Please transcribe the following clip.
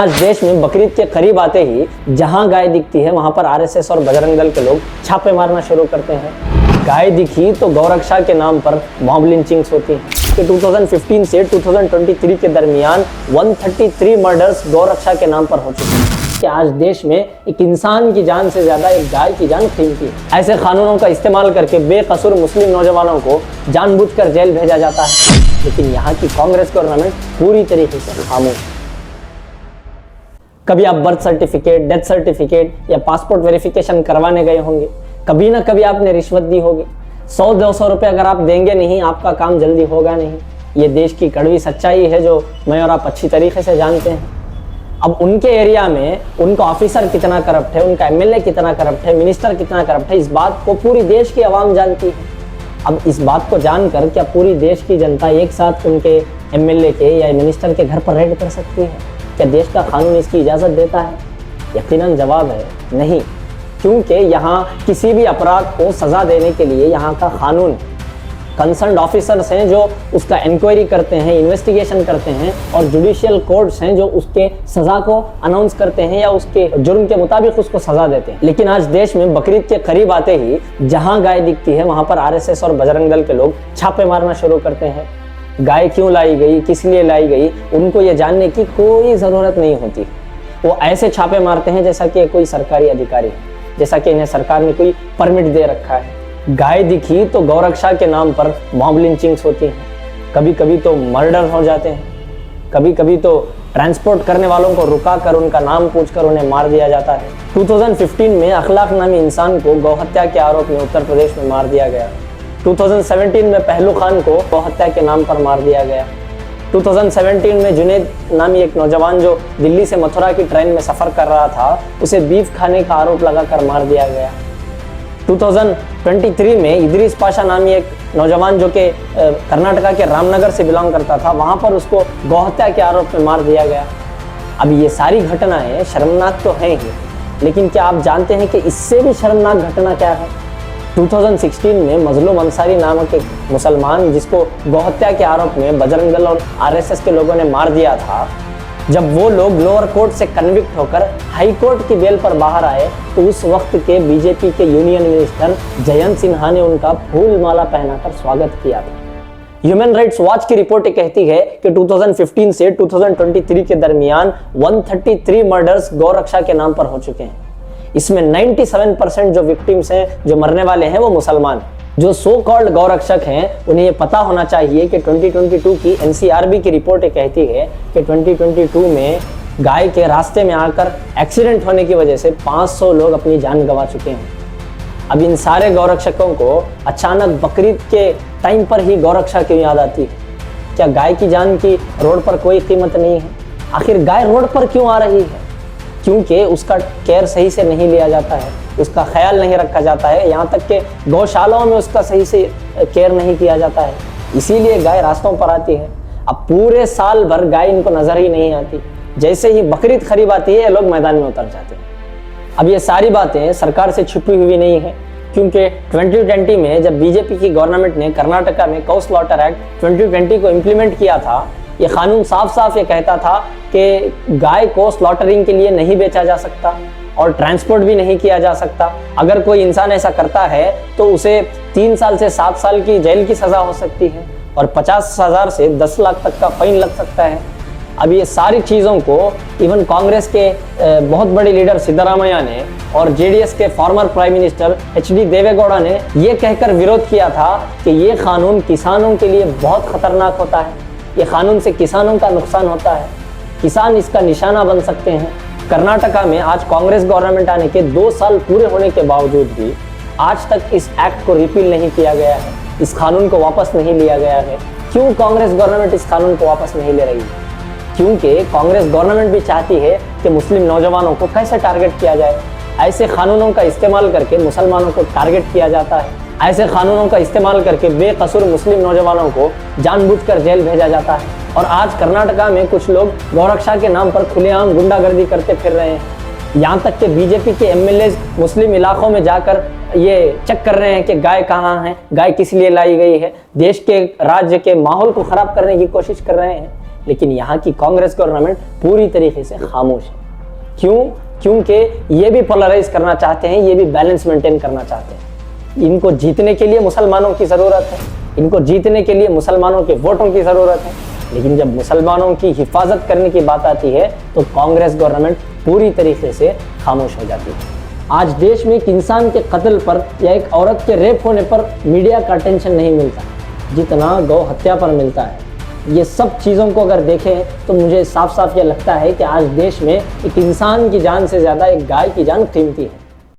आज देश में बकरीद के करीब आते ही जहां गाय दिखती है वहां पर आरएसएस और बजरंग दल के लोग छापे मारना शुरू करते हैं। गाय दिखी तो गौरक्षा के नाम पर मॉब लिंचिंग्स होती हैं। कि 2015 से 2023 के दरमियान 133 मर्डर्स गौरक्षा के नाम पर हो चुके हैं। कि आज देश में एक इंसान की जान से ज्यादा एक गाय की जान कीमती है। ऐसे कानूनों का इस्तेमाल करके बेकसूर मुस्लिम नौजवानों को जानबूझकर जेल भेजा जाता है, लेकिन यहाँ की कांग्रेस गवर्नमेंट पूरी तरीके से खामोश। कभी आप बर्थ सर्टिफिकेट, डेथ सर्टिफिकेट या पासपोर्ट वेरिफिकेशन करवाने गए होंगे, कभी ना कभी आपने रिश्वत दी होगी। 100-200 रुपए अगर आप देंगे नहीं, आपका काम जल्दी होगा नहीं। ये देश की कड़वी सच्चाई है जो मैं और आप अच्छी तरीके से जानते हैं। अब उनके एरिया में उनका ऑफिसर कितना करप्ट है, उनका एमएलए कितना करप्ट है, मिनिस्टर कितना करप्ट है, इस बात को पूरी देश की आवाम जानती है। अब इस बात को जानकर क्या पूरी देश की जनता एक साथ उनके एमएलए के या मिनिस्टर के घर पर रेड कर सकती है? क्या देश का कानून इसकी इजाज़त देता है? यकीनन जवाब है नहीं, क्योंकि यहाँ किसी भी अपराध को सज़ा देने के लिए यहाँ का कानून, कंसर्न्ड ऑफिसर्स हैं जो उसका इंक्वायरी करते हैं, इन्वेस्टिगेशन करते हैं, और जुडिशियल कोर्ट्स हैं जो उसके सज़ा को अनाउंस करते हैं या उसके जुर्म के मुताबिक उसको सज़ा देते हैं। लेकिन आज देश में बकरीद के करीब आते ही जहाँ गाय दिखती है वहाँ पर आरएसएस और बजरंग दल के लोग छापे मारना शुरू करते हैं। गाय क्यों लाई गई, किस लिए लाई गई, उनको ये जानने की कोई ज़रूरत नहीं होती। वो ऐसे छापे मारते हैं जैसा कि कोई सरकारी अधिकारी है, जैसा कि इन्हें सरकार ने कोई परमिट दे रखा है। गाय दिखी तो गौरक्षा के नाम पर मॉब लिंचिंग्स होती हैं। कभी कभी तो मर्डर हो जाते हैं, कभी कभी तो ट्रांसपोर्ट करने वालों को रुका कर उनका नाम पूछकर उन्हें मार दिया जाता है। 2015 में अखलाक नामी इंसान को गौहत्या के आरोप में उत्तर प्रदेश में मार दिया गया। 2017 में पहलू खान को गौहत्या के नाम पर मार दिया गया। 2017 में जुनेद नामी एक नौजवान जो दिल्ली से मथुरा की ट्रेन में सफ़र कर रहा था, उसे बीफ खाने का आरोप लगाकर मार दिया गया। 2023 में इदरीस पाशा नामी एक नौजवान जो कि कर्नाटका के रामनगर से बिलोंग करता था, वहाँ पर उसको गौहत्या के आरोप में मार दिया गया। अब ये सारी घटनाएं शर्मनाक तो हैं ही, लेकिन क्या आप जानते हैं कि इससे भी शर्मनाक घटना क्या है? 2016 में मजलूम अंसारी नामक एक मुसलमान जिसको गौहत्या के आरोप में बजरंग दल और आरएसएस के लोगों ने मार दिया था, जब वो लोग लोअर कोर्ट से कन्विक्ट होकर हाई कोर्ट की बेल पर बाहर आए तो उस वक्त के बीजेपी के यूनियन मिनिस्टर जयंत सिन्हा ने उनका फूल माला पहनाकर स्वागत किया था। ह्यूमन राइट्स वॉच की रिपोर्ट कहती है कि 2015 से 2023 के दरमियान 133 मर्डर्स गौरक्षा के नाम पर हो चुके हैं। इसमें 97% जो विक्टिम्स हैं, जो मरने वाले हैं, वो मुसलमान। जो सो कॉल्ड गौरक्षक हैं उन्हें ये पता होना चाहिए कि 2022 की एनसीआरबी की रिपोर्ट कहती है कि 2022 में गाय के रास्ते में आकर एक्सीडेंट होने की वजह से 500 लोग अपनी जान गंवा चुके हैं। अब इन सारे गौरक्षकों को अचानक बकरीद के टाइम पर ही गौरक्षा क्यों याद आती है? क्या गाय की जान की रोड पर कोई कीमत नहीं है? आखिर गाय रोड पर क्यों आ रही है? क्योंकि उसका केयर सही से नहीं लिया जाता है, उसका ख्याल नहीं रखा जाता है, यहाँ तक कि गौशालाओं में उसका सही से केयर नहीं किया जाता है, इसीलिए गाय रास्तों पर आती है। अब पूरे साल भर गाय इनको नजर ही नहीं आती, जैसे ही बकरीद करीब आती है लोग मैदान में उतर जाते हैं। अब ये सारी बातें सरकार से छुपी हुई नहीं है, क्योंकि 2020 में जब बीजेपी की गवर्नमेंट ने कर्नाटका में काउ स्लॉटर एक्ट 2020 को इम्प्लीमेंट किया था, ये कानून साफ साफ ये कहता था कि गाय को स्लॉटरिंग के लिए नहीं बेचा जा सकता और ट्रांसपोर्ट भी नहीं किया जा सकता। अगर कोई इंसान ऐसा करता है तो उसे 3 साल से 7 साल की जेल की सज़ा हो सकती है और 50,000 से 10 लाख तक का फाइन लग सकता है। अब ये सारी चीज़ों को इवन कांग्रेस के बहुत बड़े लीडर सिद्धरामैया ने और जेडीएस के former prime minister HD Deve Gowda ने ये कहकर विरोध किया था कि ये कानून किसानों के लिए बहुत खतरनाक होता है, ये कानून से किसानों का नुकसान होता है, किसान इसका निशाना बन सकते हैं। कर्नाटका में आज कांग्रेस गवर्नमेंट आने के 2 साल पूरे होने के बावजूद भी आज तक इस एक्ट को रिपील नहीं किया गया है, इस कानून को वापस नहीं लिया गया है। क्यों कांग्रेस गवर्नमेंट इस कानून को वापस नहीं ले रही है? क्योंकि कांग्रेस गवर्नमेंट भी चाहती है कि मुस्लिम नौजवानों को कैसे टारगेट किया जाए। ऐसे कानूनों का इस्तेमाल करके मुसलमानों को टारगेट किया जाता है, ऐसे कानूनों का इस्तेमाल करके बेकसूर मुस्लिम नौजवानों को जानबूझकर जेल भेजा जाता है। और आज कर्नाटका में कुछ लोग गौरक्षा के नाम पर खुलेआम गुंडागर्दी करते फिर रहे हैं। यहाँ तक कि बीजेपी के एमएलए मुस्लिम इलाकों में जाकर ये चेक कर रहे हैं कि गाय कहाँ है, गाय किस लिए लाई गई है, देश के राज्य के माहौल को खराब करने की कोशिश कर रहे हैं। लेकिन यहाँ की कांग्रेस गवर्नमेंट पूरी तरीके से खामोश है। क्यों? क्योंकि ये भी पोलराइज करना चाहते हैं, ये भी बैलेंस मेंटेन करना चाहते हैं। इनको जीतने के लिए मुसलमानों की ज़रूरत है, इनको जीतने के लिए मुसलमानों के वोटों की ज़रूरत है, लेकिन जब मुसलमानों की हिफाजत करने की बात आती है तो कांग्रेस गवर्नमेंट पूरी तरीके से खामोश हो जाती है। आज देश में एक इंसान के कत्ल पर या एक औरत के रेप होने पर मीडिया का अटेंशन नहीं मिलता जितना गौ हत्या पर मिलता है। ये सब चीज़ों को अगर देखें तो मुझे साफ साफ ये लगता है कि आज देश में एक इंसान की जान से ज़्यादा एक गाय की जान कीमती है।